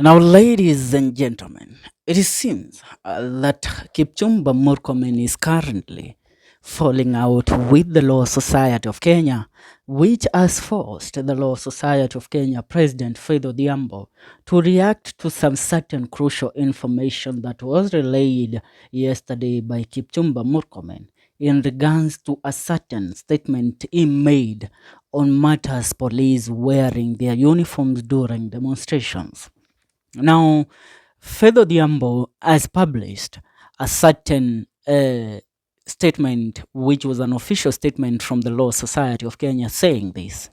Now, ladies and gentlemen, it seems that Kipchumba Murkomen is currently falling out with the Law Society of Kenya, which has forced the Law Society of Kenya President Odhiambo to react to some certain crucial information that was relayed yesterday by Kipchumba Murkomen in regards to a certain statement he made on matters police wearing their uniforms during demonstrations. Now, Fedo Diambo has published a certain statement, which was an official statement from the Law Society of Kenya, saying this.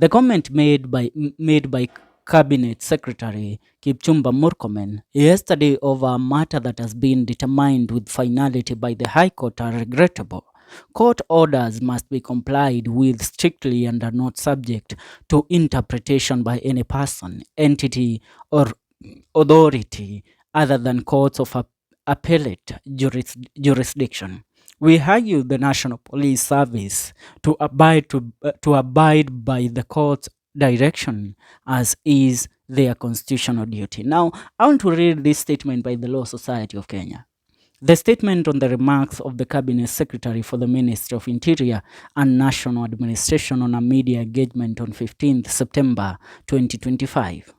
The comment made by Cabinet Secretary Kipchumba Murkomen yesterday over a matter that has been determined with finality by the High Court are regrettable. Court orders must be complied with strictly and are not subject to interpretation by any person, entity, or authority other than courts of appellate jurisdiction. We argue the National Police Service to abide by the court's direction as is their constitutional duty. Now, I want to read this statement by the Law Society of Kenya. The statement on the remarks of the Cabinet Secretary for the Ministry of Interior and National Administration on a media engagement on 15th September 2025.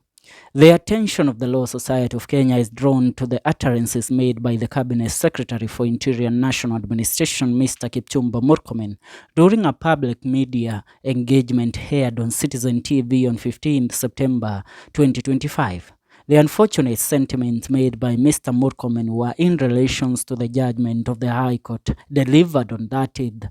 The attention of the Law Society of Kenya is drawn to the utterances made by the Cabinet Secretary for Interior and National Administration, Mr. Kipchumba Murkomen, during a public media engagement aired on Citizen TV on 15th September 2025. The unfortunate sentiments made by Mr. Murcommen were in relation to the judgment of the High Court delivered on 30th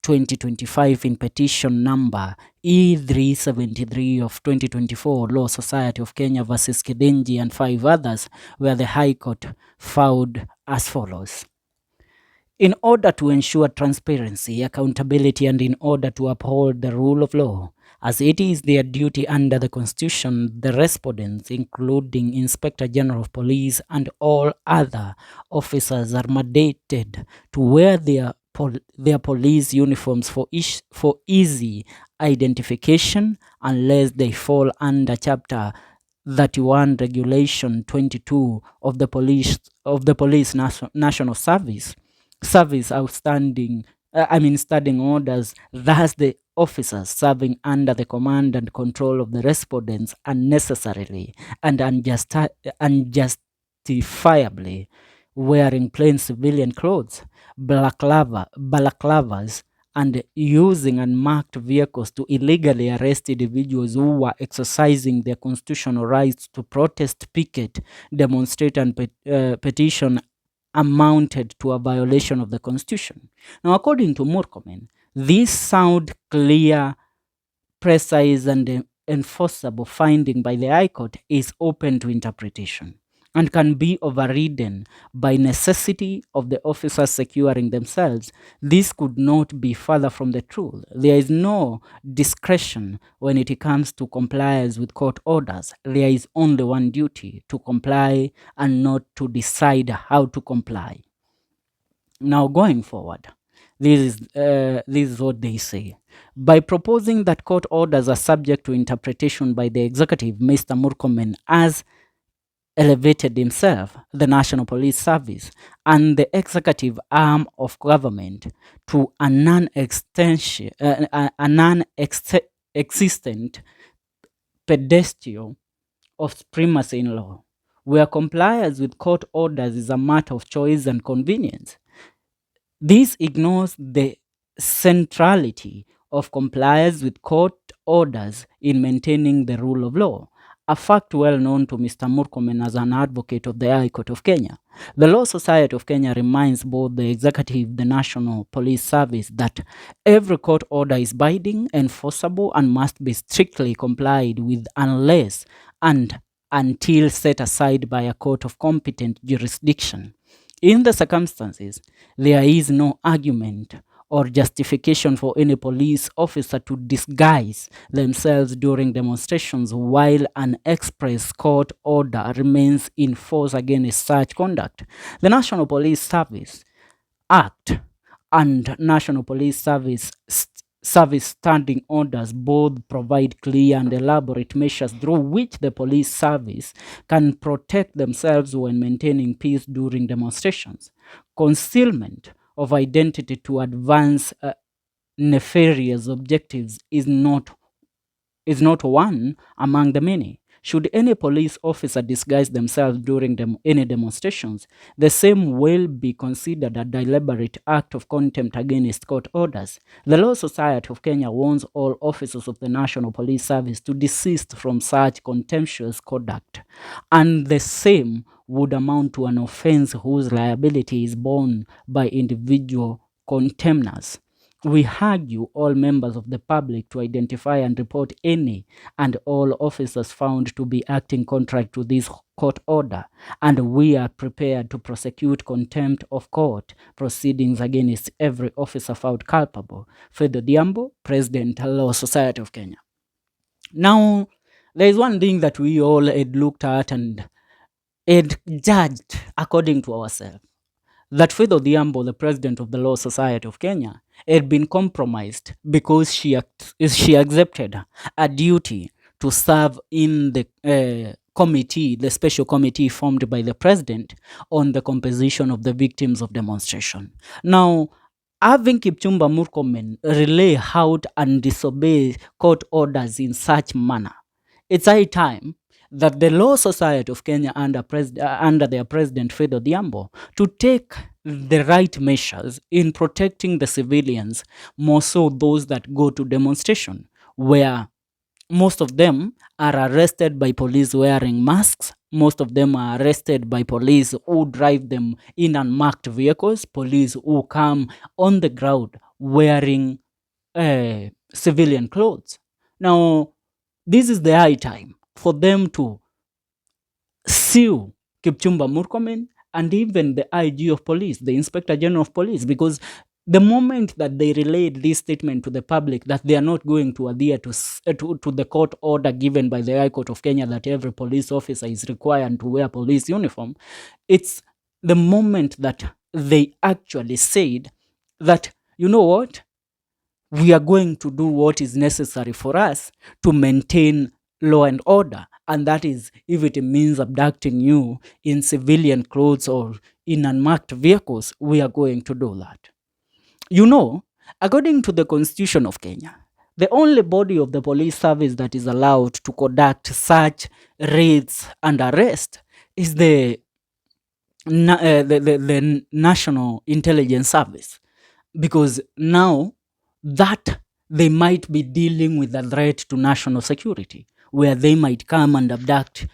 2025 in petition number E373 of 2024, Law Society of Kenya versus Kidenji and 5 others, where the High Court found as follows. In order to ensure transparency, accountability, and in order to uphold the rule of law, as it is their duty under the Constitution, the respondents, including Inspector General of Police and all other officers, are mandated to wear their police uniforms for easy identification unless they fall under Chapter 31, Regulation 22 of the Police National Service standing orders. Thus, the officers serving under the command and control of the respondents unnecessarily and unjustifiably wearing plain civilian clothes, balaclavas, and using unmarked vehicles to illegally arrest individuals who were exercising their constitutional rights to protest, picket, demonstrate, and petition amounted to a violation of the Constitution. Now, according to Murcommen, this sound clear, precise, and enforceable finding by the High Court is open to interpretation and can be overridden by necessity of the officers securing themselves. This could not be further from the truth. There is no discretion when it comes to compliance with court orders. There is only one duty: to comply and not to decide how to comply. Now, going forward, this is what they say. By proposing that court orders are subject to interpretation by the executive, Mr. Murcommen has elevated himself, the National Police Service, and the executive arm of government to a non-existent pedestal of supremacy in law, where compliance with court orders is a matter of choice and convenience. This ignores the centrality of compliance with court orders in maintaining the rule of law, a fact well known to Mr. Murcommen as an advocate of the High Court of Kenya. The Law Society of Kenya reminds both the executive, the National Police Service, that every court order is binding, enforceable, and must be strictly complied with unless and until set aside by a court of competent jurisdiction. In the circumstances, there is no argument or justification for any police officer to disguise themselves during demonstrations while an express court order remains in force against such conduct. The National Police Service Act and National Police Service service standing orders both provide clear and elaborate measures through which the police service can protect themselves when maintaining peace during demonstrations. Concealment of identity to advance nefarious objectives is not one among the many. Should any police officer disguise themselves during any demonstrations, the same will be considered a deliberate act of contempt against court orders. The Law Society of Kenya warns all officers of the National Police Service to desist from such contemptuous conduct, and the same would amount to an offense whose liability is borne by individual contemners. We argue all members of the public to identify and report any and all officers found to be acting contrary to this court order, and we are prepared to prosecute contempt of court proceedings against every officer found culpable. Fred Odhiambo, President, Law Society of Kenya. Now, there is one thing that we all had looked at and had judged according to ourselves, that Faith Odhiambo, the president of the Law Society of Kenya, had been compromised because she accepted a duty to serve in the committee, the special committee formed by the president on the composition of the victims of demonstration. Now, having Kipchumba Murkomen relay out and disobey court orders in such manner, it's high time that the Law Society of Kenya under their president Faith Odhiambo to take the right measures in protecting the civilians, more so those that go to demonstration, where most of them are arrested by police wearing masks. Most of them are arrested by police who drive them in unmarked vehicles, police who come on the ground wearing civilian clothes. Now, this is the high time for them to sue Kipchumba Murkomen and even the IG of police, the Inspector General of Police, because the moment that they relayed this statement to the public that they are not going to adhere to the court order given by the High Court of Kenya that every police officer is required to wear police uniform, it's the moment that they actually said that, you know what, we are going to do what is necessary for us to maintain law and order. And that is, if it means abducting you in civilian clothes or in unmarked vehicles, we are going to do that. You know, according to the Constitution of Kenya, the only body of the police service that is allowed to conduct such raids and arrest is the National Intelligence Service, because now that they might be dealing with a threat to national security, where they might come and abduct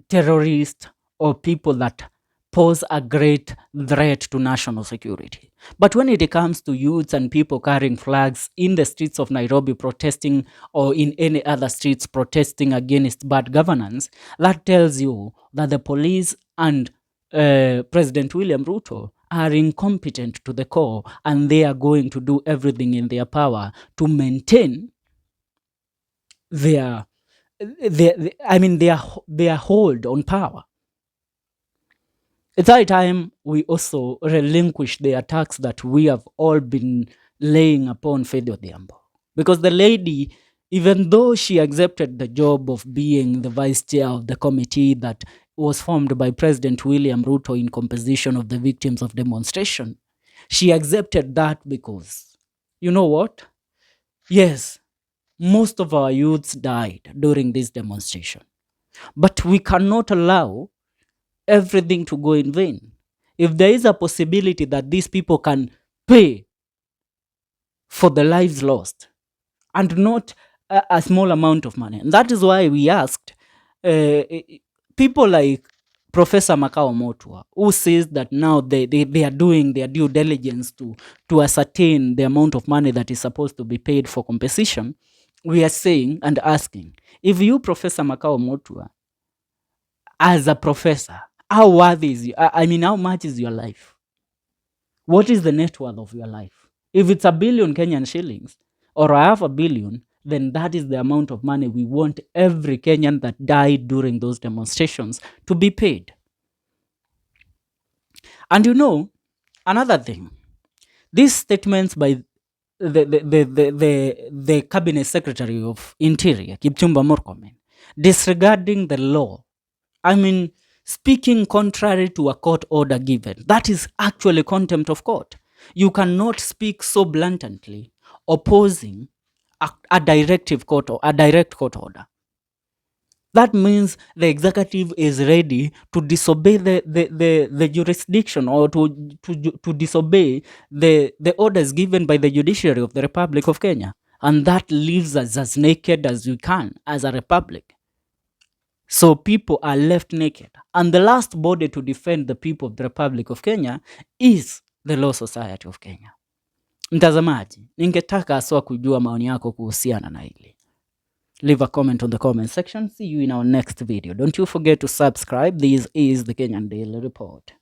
terrorists or people that pose a great threat to national security. But when it comes to youths and people carrying flags in the streets of Nairobi protesting, or in any other streets protesting against bad governance, that tells you that the police and President William Ruto are incompetent to the core, and they are going to do everything in their power to maintain their their hold on power. It's high time we also relinquish the attacks that we have all been laying upon Faith Odhiambo. Because the lady, even though she accepted the job of being the vice chair of the committee that was formed by President William Ruto in composition of the victims of demonstration, she accepted that because, you know what? Yes, most of our youths died during this demonstration. But we cannot allow everything to go in vain. If there is a possibility that these people can pay for the lives lost, and not a small amount of money. And that is why we asked people like Professor Makao Motua, who says that now they are doing their due diligence to ascertain the amount of money that is supposed to be paid for compensation. We are saying and asking, if you, Professor Makao Motua, as a professor, how worthy is you? I mean, how much is your life? What is the net worth of your life? If it's 1 billion Kenyan shillings or half a billion, then that is the amount of money we want every Kenyan that died during those demonstrations to be paid. And you know, another thing, these statements by the cabinet secretary of Interior, Kipchumba Murkomen, disregarding the law. I mean, speaking contrary to a court order given. That is actually contempt of court. You cannot speak so blatantly opposing a directive court or a direct court order. That means the executive is ready to disobey the jurisdiction, or to disobey the orders given by the judiciary of the Republic of Kenya. And that leaves us as naked as we can as a republic. So people are left naked. And the last body to defend the people of the Republic of Kenya is the Law Society of Kenya. Mtazamaji, ningetaka aswa kujua maoni yako kuhusiana na hili. Leave a comment on the comment section. See you in our next video. Don't you forget to subscribe. This is the Kenyan Daily Report.